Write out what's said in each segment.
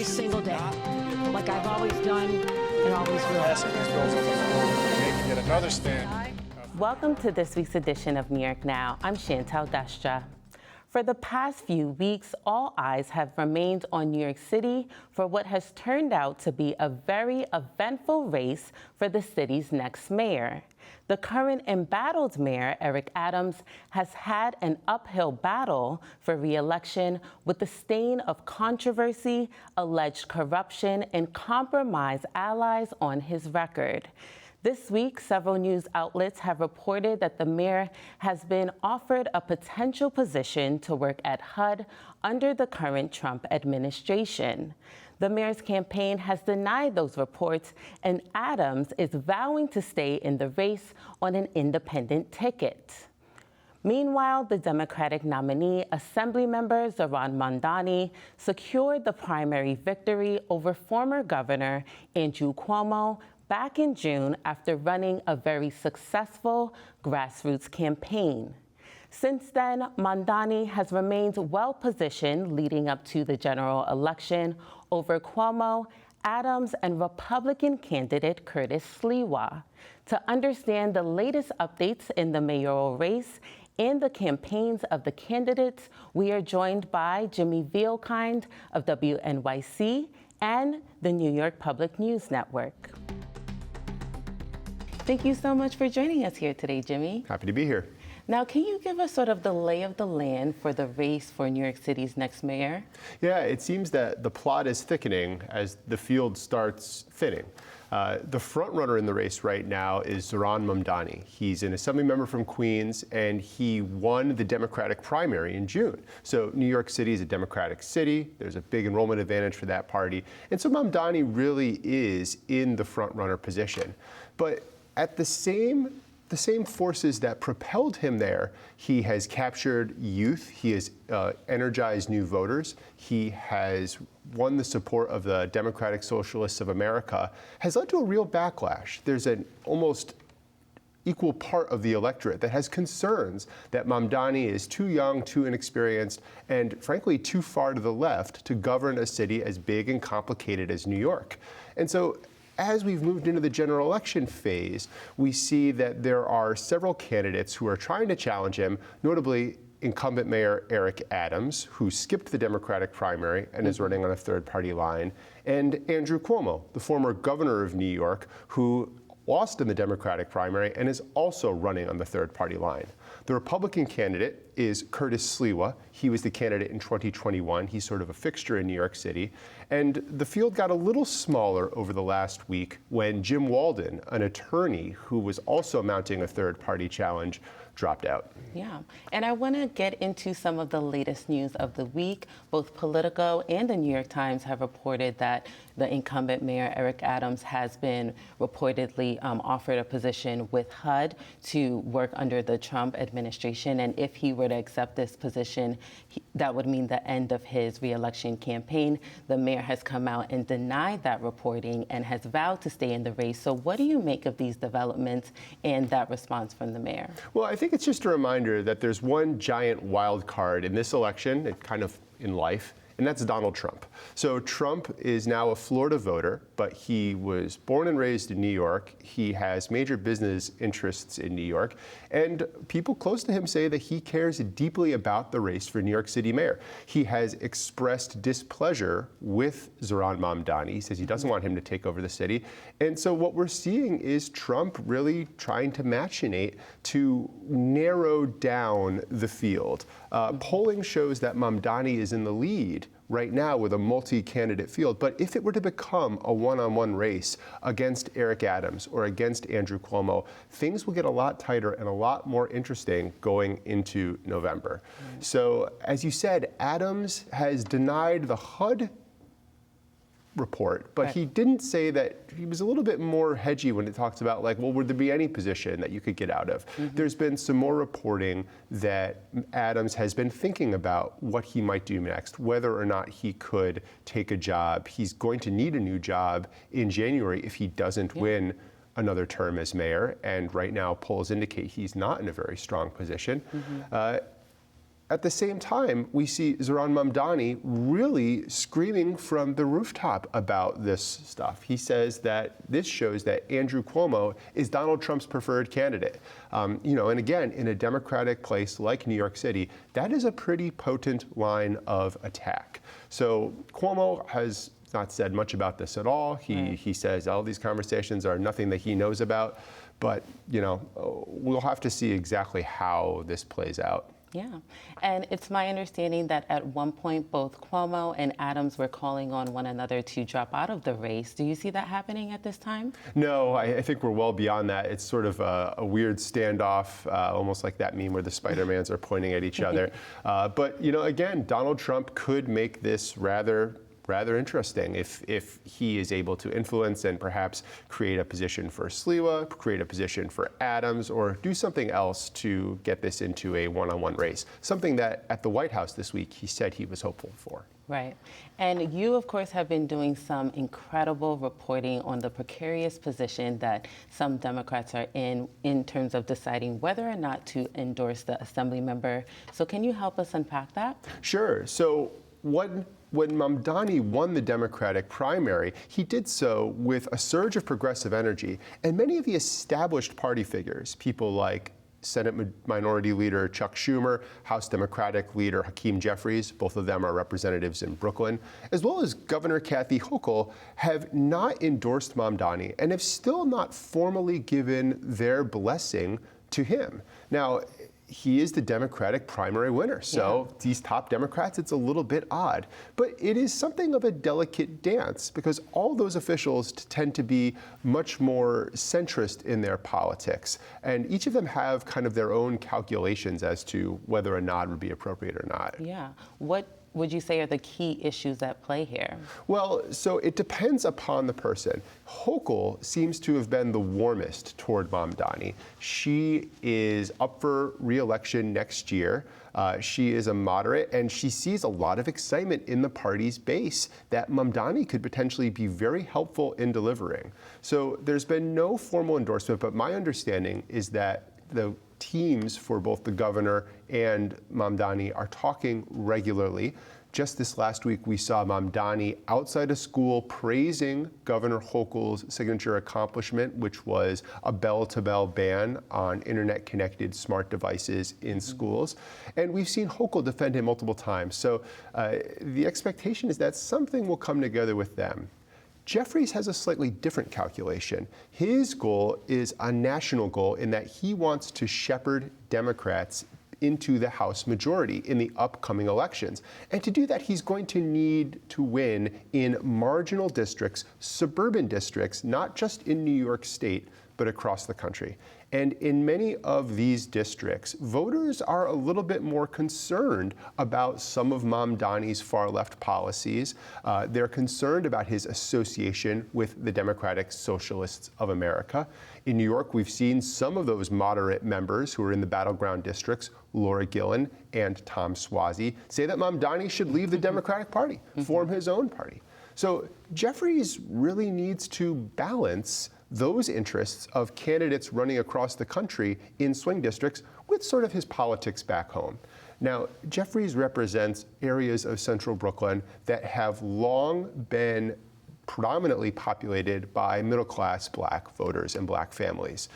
single day, like I've always done and always will. Passing these bills on the floor, making yet another stand. Welcome to this week's edition of New York Now. I'm Chantal Destra. For the past few weeks, all eyes have remained on New York City for what has turned out to be a very eventful race for the city's next mayor. The current embattled mayor, Eric Adams, has had an uphill battle for re-election with the stain of controversy, alleged corruption, and compromised allies on his record. This week, several news outlets have reported that the mayor has been offered a potential position to work at HUD under the current Trump administration. The mayor's campaign has denied those reports, and Adams is vowing to stay in the race on an independent ticket. Meanwhile, the Democratic nominee, Assemblymember Zohran Mamdani, secured the primary victory over former Governor Andrew Cuomo back in June after running a very successful grassroots campaign. Since then, Mamdani has remained well-positioned leading up to the general election over Cuomo, Adams, and Republican candidate Curtis Sliwa. To understand the latest updates in the mayoral race and the campaigns of the candidates, we are joined by Jimmy Vielkind of WNYC and the New York Public News Network. Thank you so much for joining us here today, Jimmy. Happy to be here. Now, can you give us sort of the lay of the land for the race for New York City's next mayor? Yeah, it seems that the plot is thickening as the field starts thinning. The front runner in the race right now is Zohran Mamdani. He's an assembly member from Queens, and he won the Democratic primary in June. So New York City is a Democratic city. There's a big enrollment advantage for that party. And so Mamdani really is in the front runner position. But at the same forces that propelled him there, he has captured youth, he has energized new voters, he has won the support of the Democratic Socialists of America, has led to a real backlash. There's an almost equal part of the electorate that has concerns that Mamdani is too young, too inexperienced, and frankly too far to the left to govern a city as big and complicated as New York. And so as we've moved into the general election phase, we see that there are several candidates who are trying to challenge him, notably incumbent Mayor Eric Adams, who skipped the Democratic primary and is running on a third-party line, and Andrew Cuomo, the former governor of New York, who lost in the Democratic primary and is also running on the third-party line. The Republican candidate is Curtis Sliwa. He was the candidate in 2021. He's sort of a fixture in New York City. And the field got a little smaller over the last week when Jim Walden, an attorney who was also mounting a third-party challenge, dropped out. Yeah, and I want to get into some of the latest news of the week. Both Politico and the New York Times have reported that the incumbent mayor, Eric Adams, has been reportedly offered a position with HUD to work under the Trump administration. And if he were to accept this position, that would mean the end of his re-election campaign. The mayor has come out and denied that reporting and has vowed to stay in the race. So what do you make of these developments and that response from the mayor? Well, I think it's just a reminder that there's one giant wild card in this election, and kind of in life, and that's Donald Trump. So Trump is now a Florida voter, but he was born and raised in New York. He has major business interests in New York, and people close to him say that he cares deeply about the race for New York City mayor. He has expressed displeasure with Zohran Mamdani. He says he doesn't want him to take over the city. And so what we're seeing is Trump really trying to machinate to narrow down the field. Polling shows that Mamdani is in the lead right now with a multi-candidate field. But if it were to become a one-on-one race against Eric Adams or against Andrew Cuomo, things will get a lot tighter and a lot more interesting going into November. So, as you said, Adams has denied the HUD report, but he didn't say that. He was a little bit more hedgy when it talks about, like, well, would there be any position that you could get out of? There's been some more reporting that Adams has been thinking about what he might do next, whether or not he could take a job. He's going to need a new job in January if he doesn't win another term as mayor, and right now polls indicate he's not in a very strong position. at the same time, we see Zoran Mamdani really screaming from the rooftop about this stuff. He says that this shows that Andrew Cuomo is Donald Trump's preferred candidate. And again, in a Democratic place like New York City, that is a pretty potent line of attack. So Cuomo has not said much about this at all. He says all these conversations are nothing that he knows about. But, we'll have to see exactly how this plays out. Yeah, and it's my understanding that at one point both Cuomo and Adams were calling on one another to drop out of the race. Do you see that happening at this time? No, I think we're well beyond that. It's sort of a weird standoff, almost like that meme where the Spider-Mans are pointing at each other. But, again, Donald Trump could make this rather interesting if he is able to influence and perhaps create a position for Sliwa, create a position for Adams, or do something else to get this into a one-on-one race. Something that at the White House this week he said he was hopeful for. Right. And you, of course, have been doing some incredible reporting on the precarious position that some Democrats are in terms of deciding whether or not to endorse the assembly member. So can you help us unpack that? Sure. So when Mamdani won the Democratic primary, he did so with a surge of progressive energy. And many of the established party figures, people like Senate Minority Leader Chuck Schumer, House Democratic Leader Hakeem Jeffries, both of them are representatives in Brooklyn, as well as Governor Kathy Hochul, have not endorsed Mamdani and have still not formally given their blessing to him. Now, he is the Democratic primary winner. So these top Democrats, it's a little bit odd. But it is something of a delicate dance because all those officials tend to be much more centrist in their politics. And each of them have kind of their own calculations as to whether a nod would be appropriate or not. Yeah. What would you say are the key issues at play here? Well, so it depends upon the person. Hochul seems to have been the warmest toward Mamdani. She is up for re-election next year. She is a moderate, and she sees a lot of excitement in the party's base that Mamdani could potentially be very helpful in delivering. So there's been no formal endorsement, but my understanding is that the teams for both the governor and Mamdani are talking regularly. Just this last week, we saw Mamdani outside a school praising Governor Hochul's signature accomplishment, which was a bell-to-bell ban on internet-connected smart devices in schools. And we've seen Hochul defend him multiple times. So the expectation is that something will come together with them. Jeffries has a slightly different calculation. His goal is a national goal in that he wants to shepherd Democrats into the House majority in the upcoming elections. And to do that, he's going to need to win in marginal districts, suburban districts, not just in New York State, but across the country. And in many of these districts, voters are a little bit more concerned about some of Mamdani's far-left policies. They're concerned about his association with the Democratic Socialists of America. In New York, we've seen some of those moderate members who are in the battleground districts, Laura Gillen and Tom Suozzi, say that Mamdani should leave the Democratic Party, form his own party. So Jeffries really needs to balance those interests of candidates running across the country in swing districts with sort of his politics back home. Now, Jeffries represents areas of central Brooklyn that have long been predominantly populated by middle-class black voters and black families.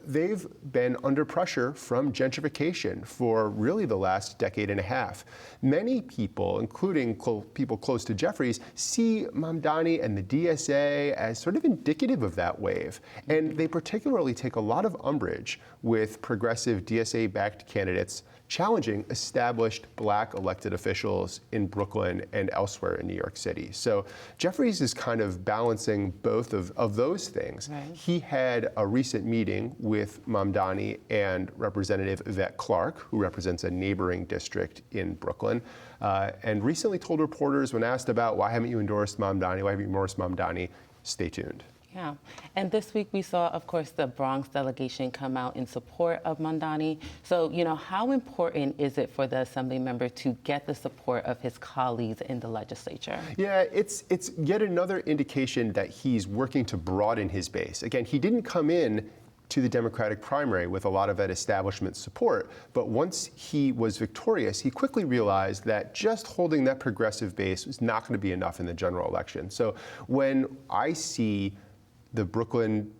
They've been under pressure from gentrification for really the last decade and a half. Many people, including people close to Jeffries, see Mamdani and the DSA as sort of indicative of that wave. And they particularly take a lot of umbrage with progressive DSA-backed candidates challenging established black elected officials in Brooklyn and elsewhere in New York City. So Jeffries is kind of balancing both of those things. Right. He had a recent meeting with Mamdani and Representative Yvette Clarke, who represents a neighboring district in Brooklyn, and recently told reporters when asked about why haven't you endorsed Mamdani, why haven't you endorsed Mamdani, stay tuned. Yeah, and this week we saw, of course, the Bronx delegation come out in support of Mamdani. So, how important is it for the assembly member to get the support of his colleagues in the legislature? Yeah, it's yet another indication that he's working to broaden his base. Again, he didn't come in to the Democratic primary with a lot of that establishment support. But once he was victorious, he quickly realized that just holding that progressive base was not going to be enough in the general election. So when I see the Brooklyn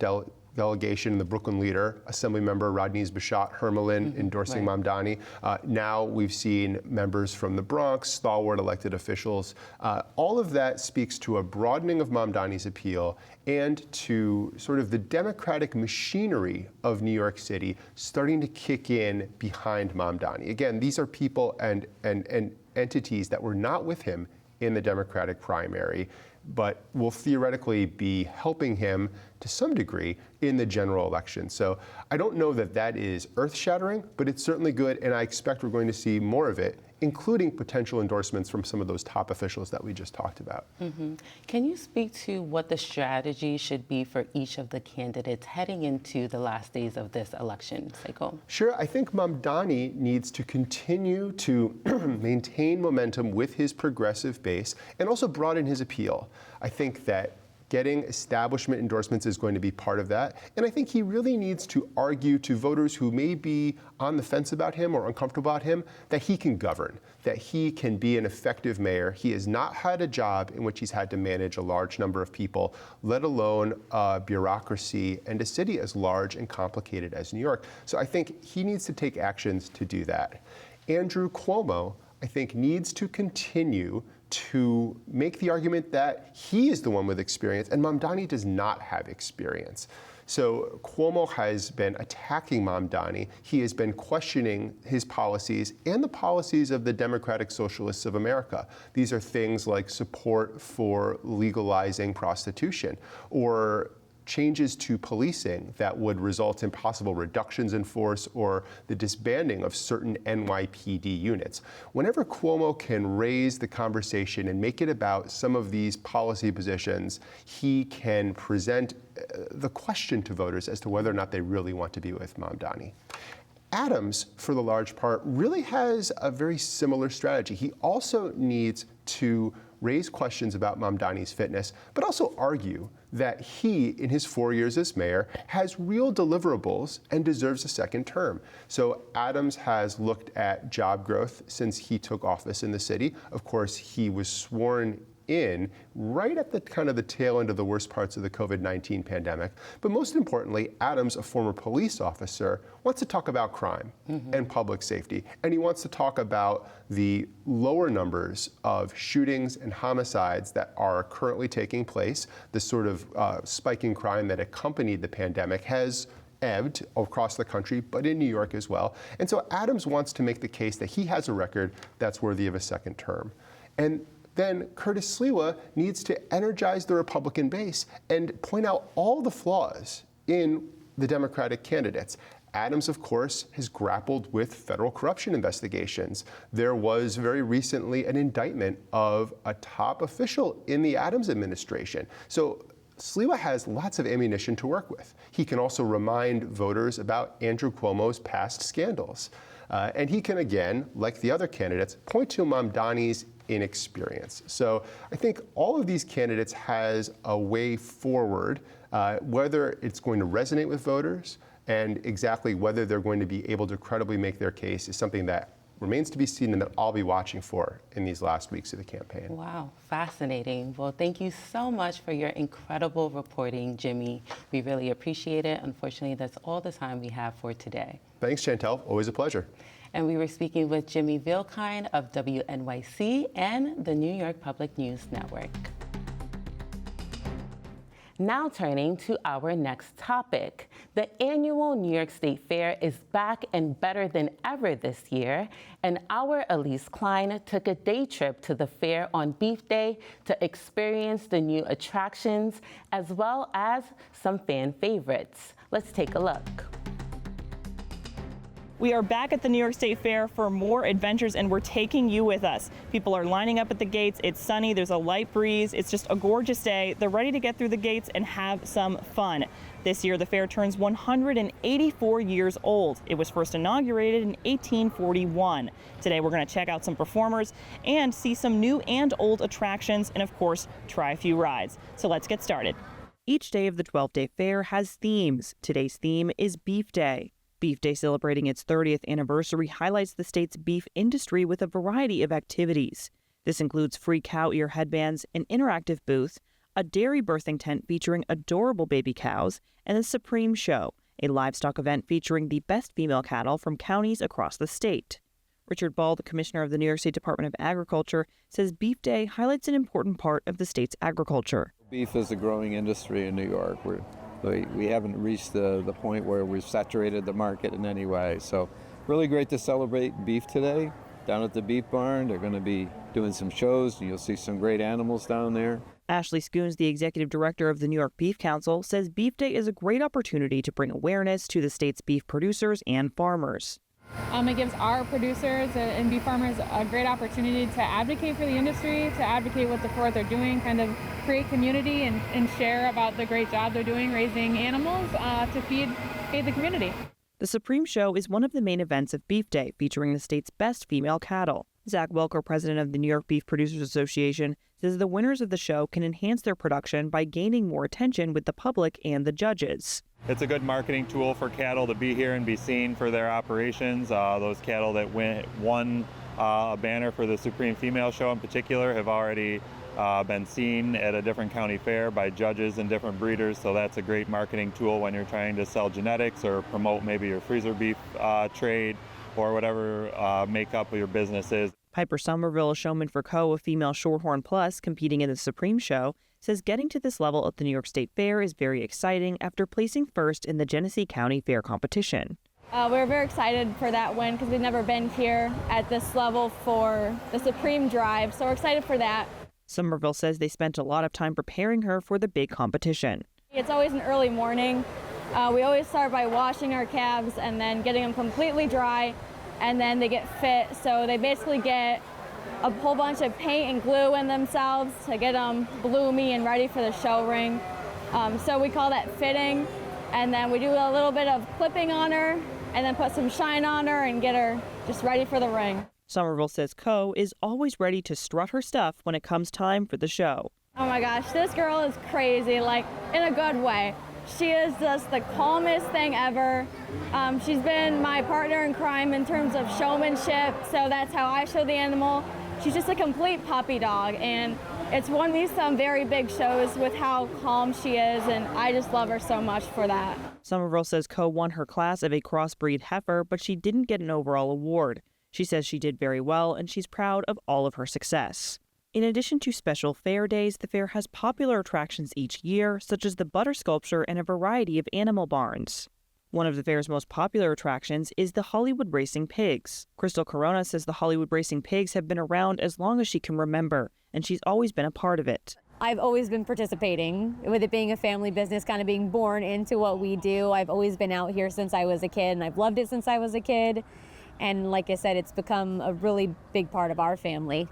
delegation, the Brooklyn leader, Assemblymember Rodney's Bashat Hermelin endorsing Mamdani. Now we've seen members from the Bronx, stalwart elected officials. All of that speaks to a broadening of Mamdani's appeal and to sort of the democratic machinery of New York City starting to kick in behind Mamdani. Again, these are people and entities that were not with him in the Democratic primary, but will theoretically be helping him to some degree in the general election. So I don't know that that is earth-shattering, but it's certainly good, and I expect we're going to see more of it, including potential endorsements from some of those top officials that we just talked about. Can you speak to what the strategy should be for each of the candidates heading into the last days of this election cycle? Sure. I think Mamdani needs to continue to maintain momentum with his progressive base and also broaden his appeal. I think that getting establishment endorsements is going to be part of that. And I think he really needs to argue to voters who may be on the fence about him or uncomfortable about him that he can govern, that he can be an effective mayor. He has not had a job in which he's had to manage a large number of people, let alone a bureaucracy and a city as large and complicated as New York. So I think he needs to take actions to do that. Andrew Cuomo, I think, needs to continue to make the argument that he is the one with experience and Mamdani does not have experience. So Cuomo has been attacking Mamdani. He has been questioning his policies and the policies of the Democratic Socialists of America. These are things like support for legalizing prostitution or changes to policing that would result in possible reductions in force or the disbanding of certain NYPD units. Whenever Cuomo can raise the conversation and make it about some of these policy positions, he can present the question to voters as to whether or not they really want to be with Mamdani. Adams, for the large part, really has a very similar strategy. He also needs to raise questions about Mamdani's fitness, but also argue that he, in his 4 years as mayor, has real deliverables and deserves a second term. So Adams has looked at job growth since he took office in the city. Of course, he was sworn in right at the kind of the tail end of the worst parts of the COVID-19 pandemic. But most importantly, Adams, a former police officer, wants to talk about crime and public safety. And he wants to talk about the lower numbers of shootings and homicides that are currently taking place. The sort of spiking crime that accompanied the pandemic has ebbed across the country, but in New York as well. And so Adams wants to make the case that he has a record that's worthy of a second term. And then Curtis Sliwa needs to energize the Republican base and point out all the flaws in the Democratic candidates. Adams, of course, has grappled with federal corruption investigations. There was very recently an indictment of a top official in the Adams administration. So Sliwa has lots of ammunition to work with. He can also remind voters about Andrew Cuomo's past scandals. And he can, again, like the other candidates, point to Mamdani's inexperience. So I think all of these candidates has a way forward, whether it's going to resonate with voters and exactly whether they're going to be able to credibly make their case is something that remains to be seen and that I'll be watching for in these last weeks of the campaign. Wow, fascinating. Well, thank you so much for your incredible reporting, Jimmy. We really appreciate it. Unfortunately, that's all the time we have for today. Thanks, Chantel. Always a pleasure. And we were speaking with Jimmy Vilkine of WNYC and the New York Public News Network. Now turning to our next topic. The annual New York State Fair is back and better than ever this year, and our Elise Klein took a day trip to the fair on Beef Day to experience the new attractions as well as some fan favorites. Let's take a look. We are back at the New York State Fair for more adventures, and we're taking you with us. People are lining up at the gates. It's sunny. There's a light breeze. It's just a gorgeous day. They're ready to get through the gates and have some fun. This year, the fair turns 184 years old. It was first inaugurated in 1841. Today, we're going to check out some performers and see some new and old attractions and, of course, try a few rides. So let's get started. Each day of the 12-day fair has themes. Today's theme is Beef Day. Beef Day, celebrating its 30th anniversary, highlights the state's beef industry with a variety of activities. This includes free cow ear headbands, an interactive booth, a dairy birthing tent featuring adorable baby cows, and the Supreme Show, a livestock event featuring the best female cattle from counties across the state. Richard Ball, the commissioner of the New York State Department of Agriculture, says Beef Day highlights an important part of the state's agriculture. Beef is a growing industry in New York. We haven't reached the point where we've saturated the market in any way. So really great to celebrate beef today down at the beef barn. They're going to be doing some shows, and you'll see some great animals down there. Ashley Scoons, the executive director of the New York Beef Council, says Beef Day is a great opportunity to bring awareness to the state's beef producers and farmers. It gives our producers and beef farmers a great opportunity to advocate for the industry, to advocate what they're doing, kind of create community and share about the great job they're doing raising animals to feed the community. The Supreme Show is one of the main events of Beef Day, featuring the state's best female cattle. Zach Welker, president of the New York Beef Producers Association, says the winners of the show can enhance their production by gaining more attention with the public and the judges. It's a good marketing tool for cattle to be here and be seen for their operations. Those cattle that won a banner for the Supreme Female Show in particular have already been seen at a different county fair by judges and different breeders, so that's a great marketing tool when you're trying to sell genetics or promote maybe your freezer beef trade or whatever makeup of your business is. Piper Somerville, a showman for Co., a female Shorthorn Plus competing in the Supreme Show, says getting to this level at the New York State Fair is very exciting after placing first in the Genesee County Fair competition. We're very excited for that win because we've never been here at this level for the Supreme Drive, so we're excited for that. Somerville says they spent a lot of time preparing her for the big competition. It's always an early morning. We always start by washing our calves and then getting them completely dry, and then they get fit. So they basically get a whole bunch of paint and glue in themselves to get them bloomy and ready for the show ring. So we call that fitting, and then we do a little bit of clipping on her and then put some shine on her and get her just ready for the ring. Somerville says Co. is always ready to strut her stuff when it comes time for the show. Oh my gosh, this girl is crazy, like in a good way. She is just the calmest thing ever. She's been my partner in crime in terms of showmanship, so that's how I show the animal. She's just a complete puppy dog, and it's won me some very big shows with how calm she is, and I just love her so much for that. Somerville says Co. won her class of a crossbreed heifer, but she didn't get an overall award. She says she did very well, and she's proud of all of her success. In addition to special fair days, the fair has popular attractions each year, such as the butter sculpture and a variety of animal barns. One of the fair's most popular attractions is the Hollywood Racing Pigs. Crystal Corona says the Hollywood Racing Pigs have been around as long as she can remember, and she's always been a part of it. I've always been participating, with it being a family business, kind of being born into what we do. I've always been out here since I was a kid, and I've loved it since I was a kid. And like I said, it's become a really big part of our family.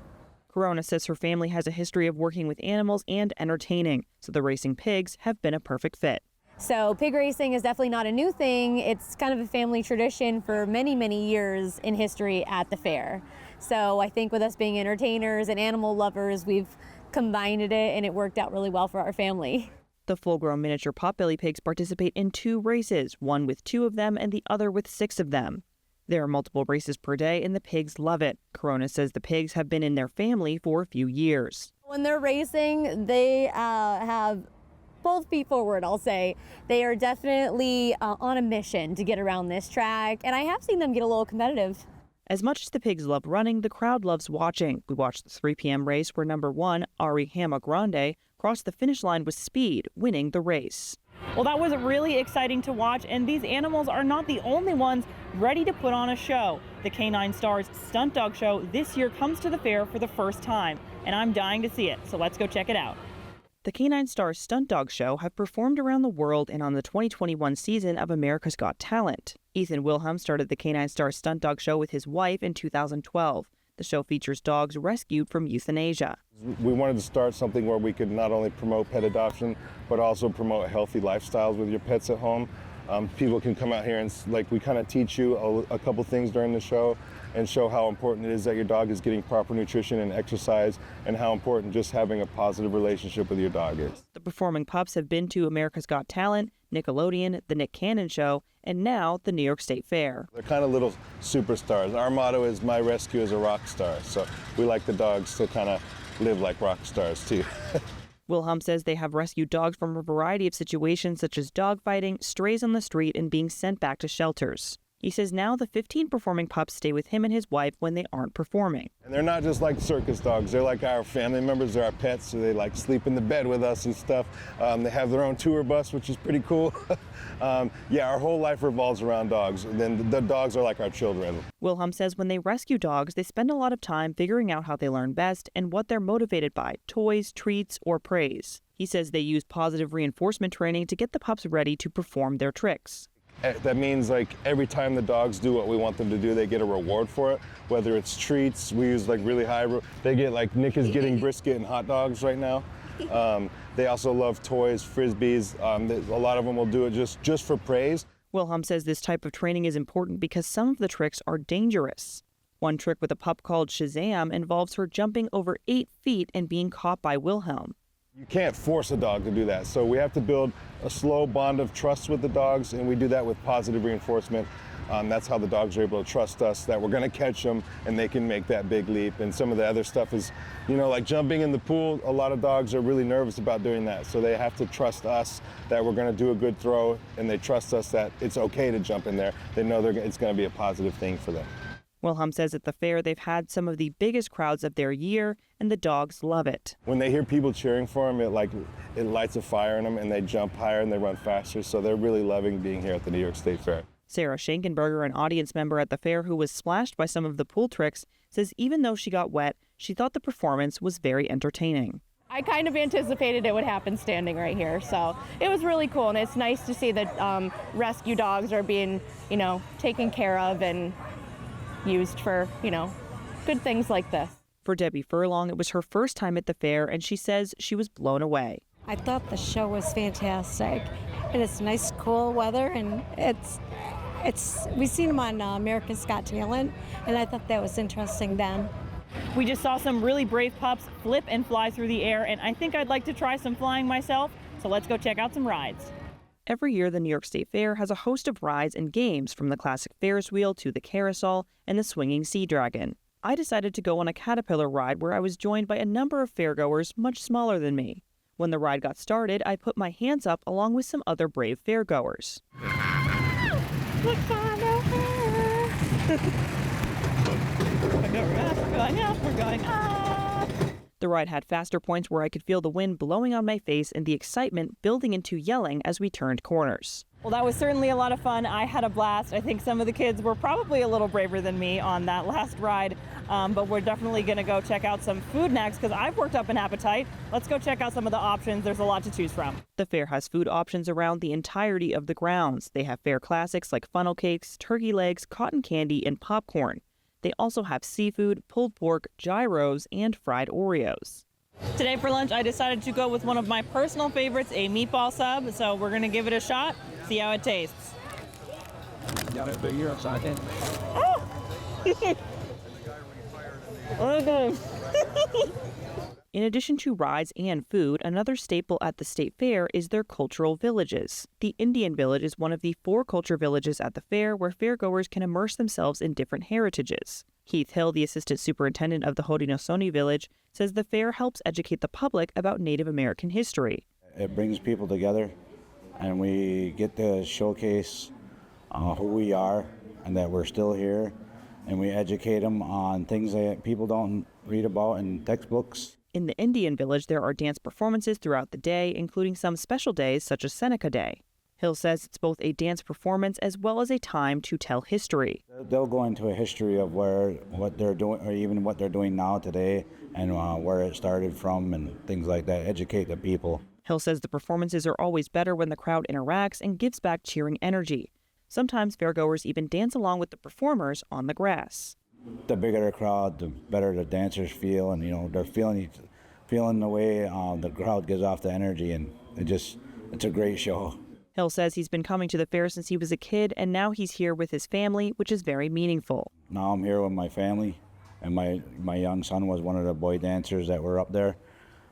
Corona says her family has a history of working with animals and entertaining, so the racing pigs have been a perfect fit. So pig racing is definitely not a new thing. It's kind of a family tradition for many, many years in history at the fair. So I think with us being entertainers and animal lovers, we've combined it and it worked out really well for our family. The full-grown miniature potbelly pigs participate in 2 races, one with 2 of them and the other with 6 of them. There are multiple races per day, and the pigs love it. Corona says the pigs have been in their family for a few years. When they're racing, they have both feet forward, I'll say. They are definitely on a mission to get around this track, and I have seen them get a little competitive. As much as the pigs love running, the crowd loves watching. We watched the 3 p.m. race where number 1, Ari Hama Grande, crossed the finish line with speed, winning the race. Well, that was really exciting to watch, and these animals are not the only ones ready to put on a show. The Canine Stars Stunt Dog Show this year comes to the fair for the first time, and I'm dying to see it, so let's go check it out. The Canine Stars Stunt Dog Show have performed around the world and on the 2021 season of America's Got Talent. Ethan Wilhelm started the Canine Stars Stunt Dog Show with his wife in 2012. The show features dogs rescued from euthanasia. We wanted to start something where we could not only promote pet adoption, but also promote healthy lifestyles with your pets at home. People can come out here and we kind of teach you a couple things during the show and show how important it is that your dog is getting proper nutrition and exercise, and how important just having a positive relationship with your dog is. The performing pups have been to America's Got Talent, Nickelodeon, The Nick Cannon Show, and now the New York State Fair. They're kind of little superstars. Our motto is "My rescue is a rock star," so we like the dogs to kind of live like rock stars too. Wilhelm says they have rescued dogs from a variety of situations such as dogfighting, strays on the street, and being sent back to shelters. He says now the 15 performing pups stay with him and his wife when they aren't performing. And they're not just like circus dogs. They're like our family members. They're our pets, so they like sleep in the bed with us and stuff. They have their own tour bus, which is pretty cool. Yeah, our whole life revolves around dogs. And then the dogs are like our children. Wilhelm says when they rescue dogs, they spend a lot of time figuring out how they learn best and what they're motivated by, toys, treats, or praise. He says they use positive reinforcement training to get the pups ready to perform their tricks. That means like every time the dogs do what we want them to do, they get a reward for it. Whether it's treats, we use like really high, they get like Nick is getting brisket and hot dogs right now. They also love toys, frisbees. A lot of them will do it just for praise. Wilhelm says this type of training is important because some of the tricks are dangerous. One trick with a pup called Shazam involves her jumping over 8 feet and being caught by Wilhelm. You can't force a dog to do that, so we have to build a slow bond of trust with the dogs, and we do that with positive reinforcement. That's how the dogs are able to trust us, that we're going to catch them and they can make that big leap. And some of the other stuff is, like jumping in the pool, a lot of dogs are really nervous about doing that, so they have to trust us that we're going to do a good throw, and they trust us that it's okay to jump in there. They know it's going to be a positive thing for them. Wilhelm says at the fair they've had some of the biggest crowds of their year, and the dogs love it. When they hear people cheering for them, it lights a fire in them, and they jump higher and they run faster, so they're really loving being here at the New York State Fair. Sarah Schenkenberger, an audience member at the fair who was splashed by some of the pool tricks, says even though she got wet, she thought the performance was very entertaining. I kind of anticipated it would happen standing right here, so it was really cool, and it's nice to see that rescue dogs are being, taken care of and used for, good things like this. For Debbie Furlong, it was her first time at the fair, and she says she was blown away. I thought the show was fantastic, and it's nice, cool weather, and we've seen them on America's Got Talent, and I thought that was interesting then. We just saw some really brave pups flip and fly through the air, and I think I'd like to try some flying myself, so let's go check out some rides. Every year, the New York State Fair has a host of rides and games, from the classic Ferris wheel to the carousel and the swinging sea dragon. I decided to go on a caterpillar ride where I was joined by a number of fairgoers much smaller than me. When the ride got started, I put my hands up along with some other brave fairgoers. We're going up. The ride had faster points where I could feel the wind blowing on my face and the excitement building into yelling as we turned corners. Well, that was certainly a lot of fun. I had a blast. I think some of the kids were probably a little braver than me on that last ride, but we're definitely going to go check out some food next because I've worked up an appetite. Let's go check out some of the options. There's a lot to choose from. The fair has food options around the entirety of the grounds. They have fair classics like funnel cakes, turkey legs, cotton candy, and popcorn. They also have seafood, pulled pork, gyros, and fried Oreos. Today for lunch, I decided to go with one of my personal favorites, a meatball sub. So we're going to give it a shot, see how it tastes. Got it, but you're excited. Okay. In addition to rides and food, another staple at the State Fair is their cultural villages. The Indian Village is one of the 4 culture villages at the fair where fairgoers can immerse themselves in different heritages. Keith Hill, the assistant superintendent of the Haudenosaunee Village, says the fair helps educate the public about Native American history. It brings people together, and we get to showcase who we are and that we're still here, and we educate them on things that people don't read about in textbooks. In the Indian Village, there are dance performances throughout the day, including some special days such as Seneca Day. Hill says it's both a dance performance as well as a time to tell history. They'll go into a history of what they're doing, or even what they're doing now today, and where it started from and things like that, educate the people. Hill says the performances are always better when the crowd interacts and gives back cheering energy. Sometimes fairgoers even dance along with the performers on the grass. The bigger the crowd, the better the dancers feel, and they're feeling the way the crowd gives off the energy, and it's a great show. Hill says he's been coming to the fair since he was a kid, and now he's here with his family, which is very meaningful. Now I'm here with my family, and my young son was one of the boy dancers that were up there,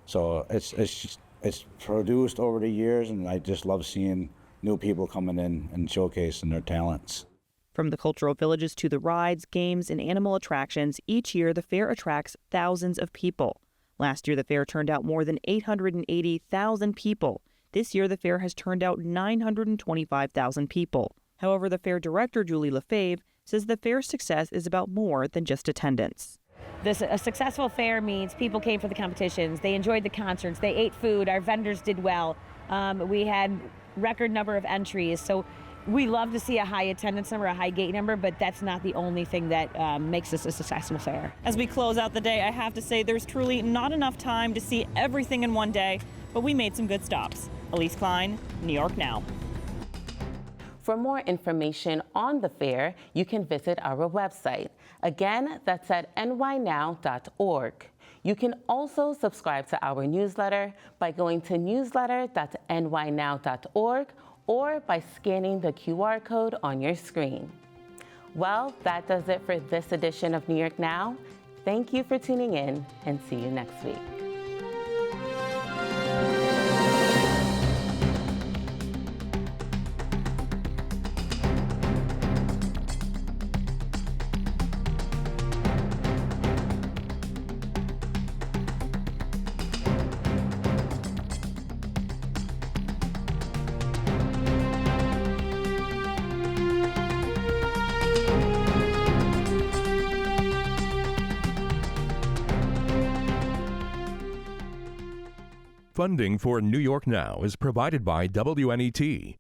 so it's it's produced over the years, and I just love seeing new people coming in and showcasing their talents. From the cultural villages to the rides, games, and animal attractions, each year the fair attracts thousands of people. Last year, the fair turned out more than 880,000 people. This year, the fair has turned out 925,000 people. However, the fair director, Julie Lefebvre, says the fair's success is about more than just attendance. A successful fair means people came for the competitions, they enjoyed the concerts, they ate food, our vendors did well. We had record number of entries. So we love to see a high attendance number, a high gate number, but that's not the only thing that makes this a successful fair. As we close out the day, I have to say there's truly not enough time to see everything in one day, but we made some good stops. Elise Klein, New York Now. For more information on the fair, you can visit our website. Again, that's at nynow.org. You can also subscribe to our newsletter by going to newsletter.nynow.org or by scanning the QR code on your screen. Well, that does it for this edition of New York Now. Thank you for tuning in, and see you next week. Funding for New York Now is provided by WNET,